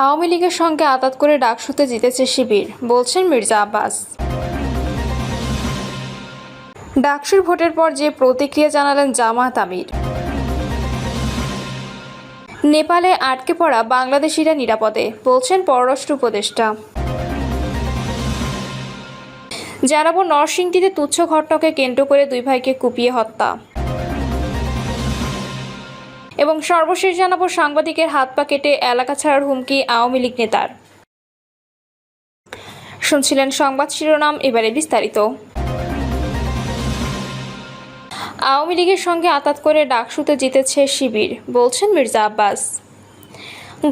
আওয়ামী লীগের সঙ্গে আঁতাত করে ডাকসুতে জিতেছে শিবির, বলছেন মির্জা আব্বাস। ডাকসুর ভোটের পর যে প্রতিক্রিয়া জানালেন জামায়াত আমির। নেপালে আটকে পড়া বাংলাদেশিরা নিরাপদে, বলছেন পররাষ্ট্র উপদেষ্টা। জানাবো নরসিংদীতে তুচ্ছ ঘটনাকে কেন্দ্র করে দুই ভাইকে কুপিয়ে হত্যা। এবং সর্বশেষ জানাবো সাংবাদিকের হাত পা কেটে এলাকা ছাড়ার হুমকি আওয়ামী লীগ নেতার। শুনছিলেন সংবাদ শিরোনাম, এবারে বিস্তারিত। আওয়ামী লীগের সঙ্গে আঁতাত করে ডাকসুতে জিতেছে শিবির, বলছেন মির্জা আব্বাস।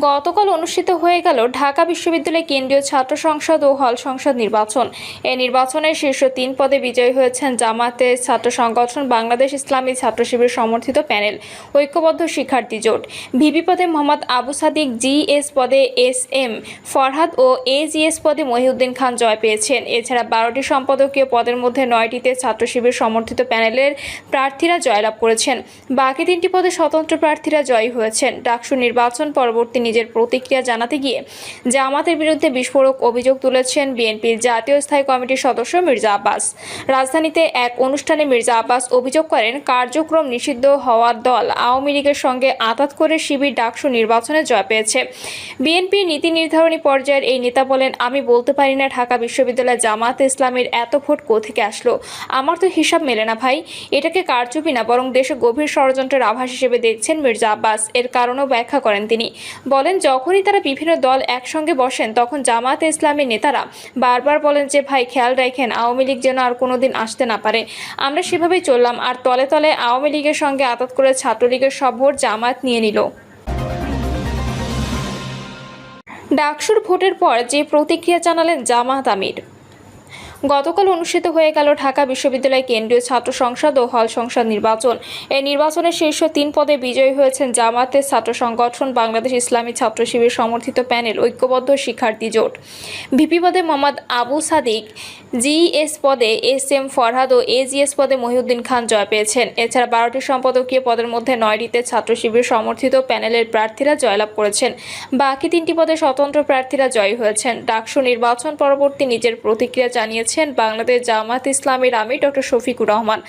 গতকাল অনুষ্ঠিত হয়ে গেল ঢাকা বিশ্ববিদ্যালয় কেন্দ্রীয় ছাত্র সংসদ ও হল সংসদ নির্বাচন। এই নির্বাচনে শীর্ষ 3 পদে বিজয়ী হয়েছেন জামায়াতের ছাত্র সংগঠন বাংলাদেশ ইসলামী ছাত্র শিবির সমর্থিত প্যানেল ঐক্যবদ্ধ শিক্ষার্থী জোট। ভিপি পদে মোহাম্মদ আবু সাদিক, জিএস পদে SM ফরহাদ ও AGS পদে মহিউদ্দিন খান জয় পেয়েছেন। এছাড়া 12টি সম্পাদকীয় পদের মধ্যে 9টিতে ছাত্র শিবির সমর্থিত প্যানেলের প্রার্থীরা জয়লাভ করেছেন। বাকি 3টি পদে স্বতন্ত্র প্রার্থীরা জয়ী হয়েছেন। ডাকসু নির্বাচন পরবর্তী নিজের প্রতিক্রিয়া জানাতে গিয়ে জামাতের বিরুদ্ধে বিস্ফোরক অভিযোগ তুলেছেন বিএনপির জাতীয় স্থায়ী কমিটির সদস্য মির্জা আব্বাস। রাজধানীতে এক অনুষ্ঠানে মির্জা আব্বাস অভিযোগ করেন, কার্যক্রম নিষিদ্ধ হওয়ার দল আওয়ামী লীগের সঙ্গে আঁতাত করে শিবির ডাকসু নির্বাচনে জয় পেয়েছে। বিএনপির নীতি নির্ধারণী পর্যায়ের এই নেতা বলেন, আমি বলতে পারি না ঢাকা বিশ্ববিদ্যালয় জামায়াতে ইসলামীর এত ভোট কোত্থেকে আসলো। আমার তো হিসাব মেলে না ভাই। এটাকে কারচুপি না, বরং দেশে গভীর ষড়যন্ত্রের আভাস হিসেবে দেখছেন মির্জা আব্বাস। এর কারণও ব্যাখ্যা করেন তিনি। বলেন, যখনই তারা বিভিন্ন দল একসঙ্গে বসেন তখন জামায়াতে ইসলামী নেতারা বারবার বলেন যে ভাই খেয়াল রাখেন আওয়ামী লীগ যেন আর কোনোদিন আসতে না পারে। আমরা সেভাবেই চললাম, আর তলে তলে আওয়ামী লীগের সঙ্গে আঁতাত করে ছাত্রলীগের সব ভোট জামায়াত নিয়ে নিল। ডাকসুর ভোটের পর যে প্রতিক্রিয়া জানালেন জামায়াত আমির। গতকাল অনুষ্ঠিত হয়ে গেল ঢাকা বিশ্ববিদ্যালয় কেন্দ্রীয় ছাত্র সংসদ ও হল সংসদ নির্বাচন। এই নির্বাচনে শীর্ষ 3 পদে বিজয়ী হয়েছেন জামায়াতের ছাত্র সংগঠন বাংলাদেশ ইসলামী ছাত্র শিবির সমর্থিত প্যানেল ঐক্যবদ্ধ শিক্ষার্থী জোট। ভিপি পদে মোহাম্মদ আবু সাদিক, জিএস পদে SM ফরহাদ ও AGS পদে মহিউদ্দিন খান জয় পেয়েছেন। এছাড়া 12টি সম্পাদকীয় পদের মধ্যে 9টিতে ছাত্র শিবির সমর্থিত প্যানেলের প্রার্থীরা জয়লাভ করেছেন। বাকি 3টি পদে স্বতন্ত্র প্রার্থীরা জয়ী হয়েছেন। ডাকসু নির্বাচন পরবর্তী নিজের প্রতিক্রিয়া জানিয়েছেন বাংলাদেশ জামায়াত ইসলামীর আমির ডক্টর শফিকুর রহমান।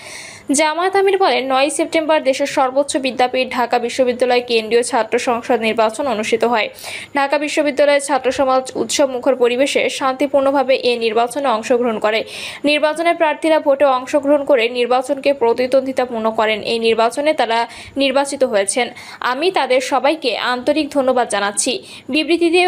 জামায়াত আমির বলেন, 9 সেপ্টেম্বর দেশের সর্বোচ্চ বিদ্যাপীঠ ঢাকা বিশ্ববিদ্যালয় কেন্দ্রীয় ছাত্র সংসদ নির্বাচন অনুষ্ঠিত হয়। ঢাকা বিশ্ববিদ্যালয়ের ছাত্র সমাজ উৎসব মুখর পরিবেশে শান্তিপূর্ণভাবে এই নির্বাচনে অংশগ্রহণ করে। নির্বাচনের প্রার্থীরা ভোটে অংশগ্রহণ করে নির্বাচনকে প্রতিদ্বন্দ্বিতাপূর্ণ করেন। এই নির্বাচনে তারা নির্বাচিত হয়েছেন। আমি তাদের সবাইকে আন্তরিক ধন্যবাদ জানাচ্ছি। বিবৃতিতে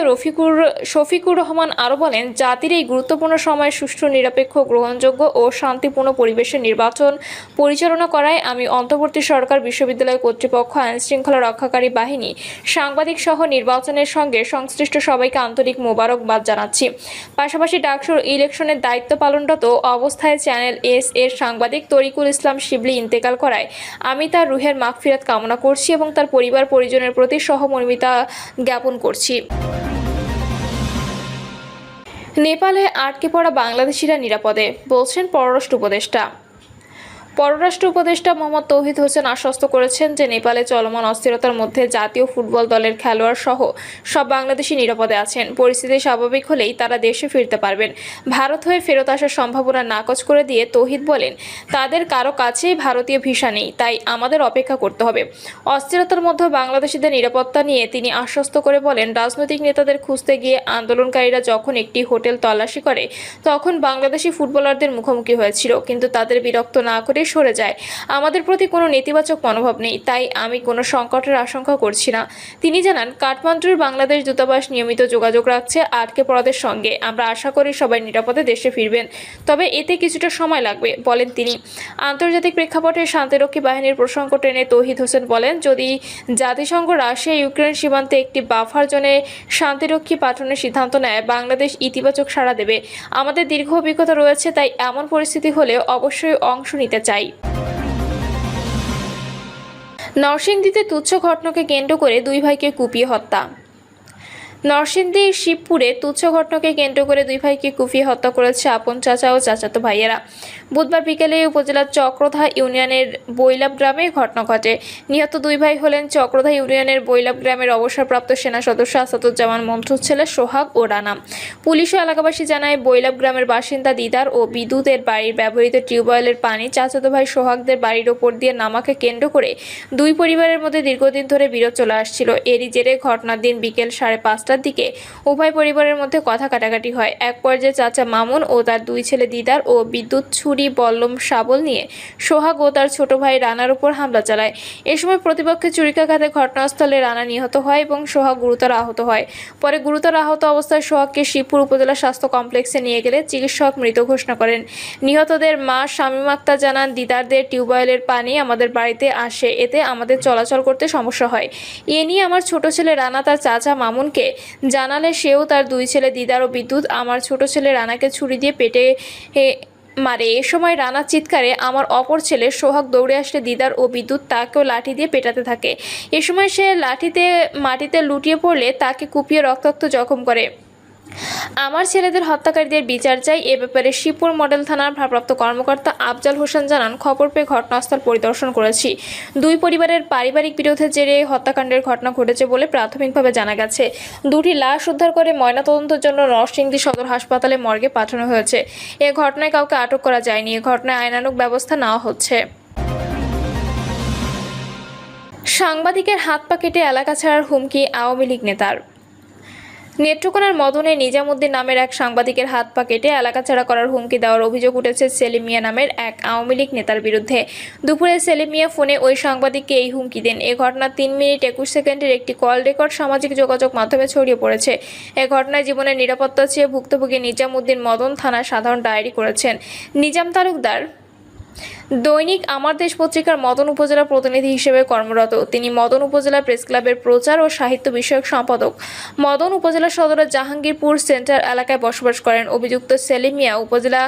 শফিকুর রহমান আরও বলেন, জাতির এই গুরুত্বপূর্ণ সময়ে সুষ্ঠু, নিরপেক্ষ, গ্রহণযোগ্য ও শান্তিপূর্ণ পরিবেশে নির্বাচন পরিচালনা করায় আমি অন্তর্বর্তী সরকার, বিশ্ববিদ্যালয় কর্তৃপক্ষ, আইনশৃঙ্খলা রক্ষাকারী বাহিনী, সাংবাদিক সহ নির্বাচনের সঙ্গে সংশ্লিষ্ট সবাইকে আন্তরিক মোবারকবাদ জানাচ্ছি। পাশাপাশি ডাকসুর ইলেকশনের দায়িত্ব পালনরত অবস্থায় চ্যানেল S এর সাংবাদিক তরিকুল ইসলাম শিবলি ইন্তেকাল করায় আমি তার রুহের মাগফিরাত কামনা করছি এবং তার পরিবার পরিজনের প্রতি সহমর্মিতা জ্ঞাপন করছি। নেপালে আটকে পড়া বাংলাদেশিরা নিরাপদে, বলছেন পররাষ্ট্র উপদেষ্টা। পররাষ্ট্র উপদেষ্টা মোহাম্মদ তৌহিদ হোসেন আশ্বস্ত করেছেন যে নেপালে চলমান অস্থিরতার মধ্যে জাতীয় ফুটবল দলের খেলোয়াড় সহ সব বাংলাদেশি নিরাপদে আছেন। পরিস্থিতি স্বাভাবিক হলেই তারা দেশে ফিরতে পারবেন। ভারত হয়ে ফেরত আসার সম্ভাবনা নাকচ করে দিয়ে তৌহিদ বলেন, তাদের কারো কাছেই ভারতীয় ভিসা নেই, তাই আমাদের অপেক্ষা করতে হবে। অস্থিরতার মধ্যে বাংলাদেশিদের নিরাপত্তা নিয়ে তিনি আশ্বস্ত করে বলেন, রাজনৈতিক নেতাদের খুঁজতে গিয়ে আন্দোলনকারীরা যখন একটি হোটেল তল্লাশি করে তখন বাংলাদেশি ফুটবলারদের মুখোমুখি হয়েছিল, কিন্তু তাদের বিরক্ত না করে সরে যায়। আমাদের প্রতি কোনো নেতিবাচক মনোভাব নেই, তাই আমি কোনো সংকটের আশঙ্কা করছি না। তিনি জানান, কাঠমান্ডুর বাংলাদেশ দূতাবাস নিয়মিত যোগাযোগ রাখছে আটকে পড়াদের সঙ্গে। আমরা আশা করি সবাই নিরাপদে দেশে ফিরবেন, তবে এতে কিছুটা সময় লাগবে, বলেন তিনি। আন্তর্জাতিক প্রেক্ষাপটে শান্তিরক্ষী বাহিনীর প্রসঙ্গ টেনে তৌহিদ হোসেন বলেন, যদি জাতিসংঘ রাশিয়া ইউক্রেন সীমান্তে একটি বাফার জোনে শান্তিরক্ষী পাঠানোর সিদ্ধান্ত নেয়, বাংলাদেশ ইতিবাচক সাড়া দেবে। আমাদের দীর্ঘ অভিজ্ঞতা রয়েছে, তাই এমন পরিস্থিতি হলে অবশ্যই অংশ নিতে চাই। নরসিংদীতে তুচ্ছ ঘটনাকে কেন্দ্র করে দুই ভাইকে কুপিয়ে হত্যা। নরসিংদীর শিবপুরে তুচ্ছ ঘটনাকে কেন্দ্র করে দুই ভাইকে কুপিয়ে হত্যা করেছে আপন চাচা ও চাচাতো ভাইয়েরা। বুধবার বিকেলে উপজেলার চক্রধা ইউনিয়নের বৈলাব গ্রামে ঘটনা ঘটে। নিহত দুই ভাই হলেন চক্রধা ইউনিয়নের বৈলাব গ্রামের অবসরপ্রাপ্ত সেনা সদস্য আসাদুজ্জামান মন্টুর ছেলে সোহাগ ও রানা। পুলিশ ও এলাকাবাসী জানায়, বৈলাব গ্রামের বাসিন্দা দিদার ও বিদ্যুতের বাড়ির ব্যবহৃত টিউবওয়েলের পানি চাচাতো ভাই সোহাগদের বাড়ির ওপর দিয়ে নামাকে কেন্দ্র করে দুই পরিবারের মধ্যে দীর্ঘদিন ধরে বিরোধ চলে আসছিল। এরই জেরে ঘটনার দিন বিকেল 5:30টার দিকে উভয় পরিবারের মধ্যে কথা কাটাকাটি হয়। এক পর্যায়ে চাচা মামুন ও তার দুই ছেলে দিদার ও বিদ্যুৎ ছুরি বল্লম শাবল নিয়ে সোহাগ ও তার ছোট ভাই রানার উপর হামলা চালায়। এ সময় প্রতিপক্ষের ছুরিকাঘাতে ঘটনাস্থলে রানা নিহত হয় এবং সোহাগ গুরুতর আহত হয়। পরে গুরুতর আহত অবস্থায় সোহাগকে শিবপুর উপজেলা স্বাস্থ্য কমপ্লেক্সে নিয়ে গেলে চিকিৎসক মৃত ঘোষণা করেন। নিহতদের মা শামীম আক্তার জানান, দিদারদের টিউবওয়েলের পানি আমাদের বাড়িতে আসে, এতে আমাদের চলাচল করতে সমস্যা হয়। এ নিয়ে আমার ছোট ছেলে রানা তার চাচা মামুনকে জানালে সেও তার দুই ছেলে দিদার ও বিদ্যুৎ আমার ছোট ছেলে রানাকে ছুরি দিয়ে পেটে মারে। এ সময় রানার চিৎকারে আমার অপর ছেলে সোহাগ দৌড়ে আসলে দিদার ও বিদ্যুৎ তাকেও লাঠি দিয়ে পেটাতে থাকে। এ সময় সে লাঠিতে মাটিতে লুটিয়ে পড়লে তাকে কুপিয়ে রক্তাক্ত জখম করে। আমার ছেলেদের হত্যাকারীদের বিচার চাই। এ ব্যাপারে শিবপুর মডেল থানার ভারপ্রাপ্ত কর্মকর্তা আফজাল হোসেন জানান, খবর পেয়ে ঘটনাস্থল পরিদর্শন করেছি। দুই পরিবারের পারিবারিক বিরোধের জেরে হত্যাকাণ্ডের ঘটনা ঘটেছে বলে প্রাথমিকভাবে জানা গেছে। দুটি লাশ উদ্ধার করে ময়নাতদন্তের জন্য নরসিংদী সদর হাসপাতালে মর্গে পাঠানো হয়েছে। এ ঘটনায় কাউকে আটক করা যায়নি। এ ঘটনায় আইনানুগ ব্যবস্থা নেওয়া হচ্ছে। সাংবাদিকের হাত পা কেটে এলাকা ছাড়ার হুমকি আওয়ামী লীগ নেতার। নেত্রকোনার মদনে নিজামুদ্দিন নামের এক সাংবাদিকের হাত পা কেটে এলাকা ছাড়া করার হুমকি দেওয়ার অভিযোগ উঠেছে সেলিম মিয়া নামের এক আওয়ামী লীগ নেতার বিরুদ্ধে। দুপুরে সেলিম মিয়া ফোনে ওই সাংবাদিককে এই হুমকি দেন। এ ঘটনার 3 মিনিট 21 সেকেন্ডের একটি কল রেকর্ড সামাজিক যোগাযোগ মাধ্যমে ছড়িয়ে পড়েছে। এ ঘটনায় জীবনের নিরাপত্তা চেয়ে ভুক্তভোগী নিজামুদ্দিন মদন থানায় সাধারণ ডায়েরি করেছেন। নিজাম তালুকদার দৈনিক আমার দেশ পত্রিকার মদন উপজেলা প্রতিনিধি হিসেবে কর্মরত। তিনি মদন উপজেলা প্রেস ক্লাবের প্রচার ও সাহিত্য বিষয়ক সম্পাদক। মদন উপজেলা সদরের জাহাঙ্গীরপুর সেন্টার এলাকায় বসবাস করেন। অভিযুক্ত সেলিম মিয়া উপজেলা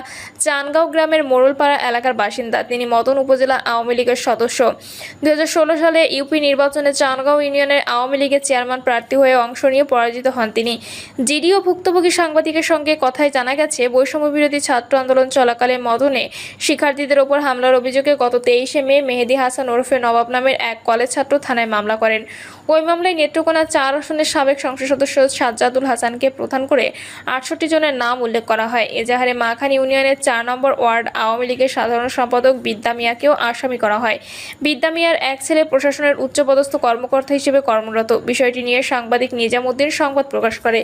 চানগাঁও গ্রামের মোড়লপাড়া এলাকার বাসিন্দা। তিনি মদন উপজেলা আওয়ামী লীগের সদস্য। 2016 সালে ইউপি নির্বাচনে চানগাঁও ইউনিয়নের আওয়ামী লীগের চেয়ারম্যান প্রার্থী হয়ে অংশ নিয়ে পরাজিত হন তিনি। জিডিও ভুক্তভোগী সাংবাদিকের সঙ্গে কথায় জানা গেছে, বৈষম্য বিরোধী ছাত্র আন্দোলন চলাকালে মদনে শিক্ষার্থীদের ওপর হামলার অভিযোগে গত 23 মে মেহেদী হাসান ওরফে নবাব নামের এক কলেজ ছাত্র থানায় মামলা করেন। ওই মামলায় নেত্রকোনা 4 আসনের সাবেক সংসদ সদস্য সাজ্জাদুল হাসানকে প্রধান করে 68 জনের নাম উল্লেখ করা হয়। এজাহারে মাখান ইউনিয়নের 4 নম্বর ওয়ার্ড আওয়ামী লীগের সাধারণ সম্পাদক বিদ্যা মিয়াকেও আসামি করা হয়। বিদ্যা মিয়ার এক ছেলে প্রশাসনের উচ্চপদস্থ কর্মকর্তা হিসেবে কর্মরত। বিষয়টি নিয়ে সাংবাদিক নিজামুদ্দিন সংবাদ প্রকাশ করে।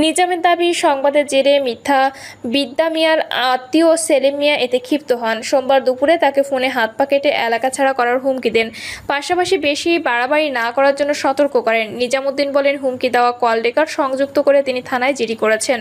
নিজামের দাবি, সংবাদের জেরে মিথ্যা বিদ্যা মিয়ার আত্মীয় সেলিম মিয়া এতে ক্ষিপ্ত হন। সোমবার দুপুরে তাকে ফোনে হাত পা কেটে এলাকা ছাড়া করার হুমকি দেন। পাশাপাশি বেশি বাড়াবাড়ি না করার জন্য সতর্ক করেন। নিজামুদ্দিন বলেন, হুমকি দেওয়া কল রেকর্ড সংযুক্ত করে তিনি থানায় জিডি করেছেন।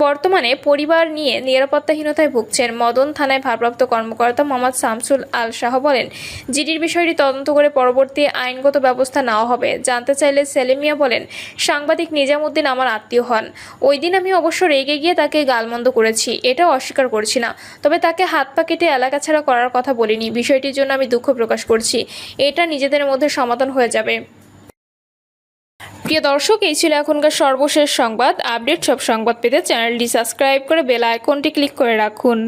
বর্তমানে পরিবার নিয়ে নিরাপত্তাহীনতায় ভুগছেন। মদন থানায় ভারপ্রাপ্ত কর্মকর্তা মোহাম্মদ শামসুল আল শাহ বলেন, জিডির বিষয়টি তদন্ত করে পরবর্তী আইনগত ব্যবস্থা নেওয়া হবে। জানতে চাইলে সেলিম মিয়া বলেন, সাংবাদিক নিজামুদ্দিন আমার আত্মীয় হন। ওই দিন আমি অবশ্য রেগে গিয়ে তাকে গালমন্দ করেছি, এটাও অস্বীকার করছি না। তবে তাকে হাত পা কেটে এলাকা ছাড়া করার কথা বলিনি। বিষয়টির জন্য আমি দুঃখ প্রকাশ করছি। এটা নিজেদের মধ্যে সমাধান হয়ে যাবে। প্রিয় দর্শক, এই ছিল এখনকার সর্বশেষ সংবাদ। আপডেট সব সংবাদ পেতে চ্যানেলটি সাবস্ক্রাইব করে বেল আইকনটি ক্লিক করে রাখুন।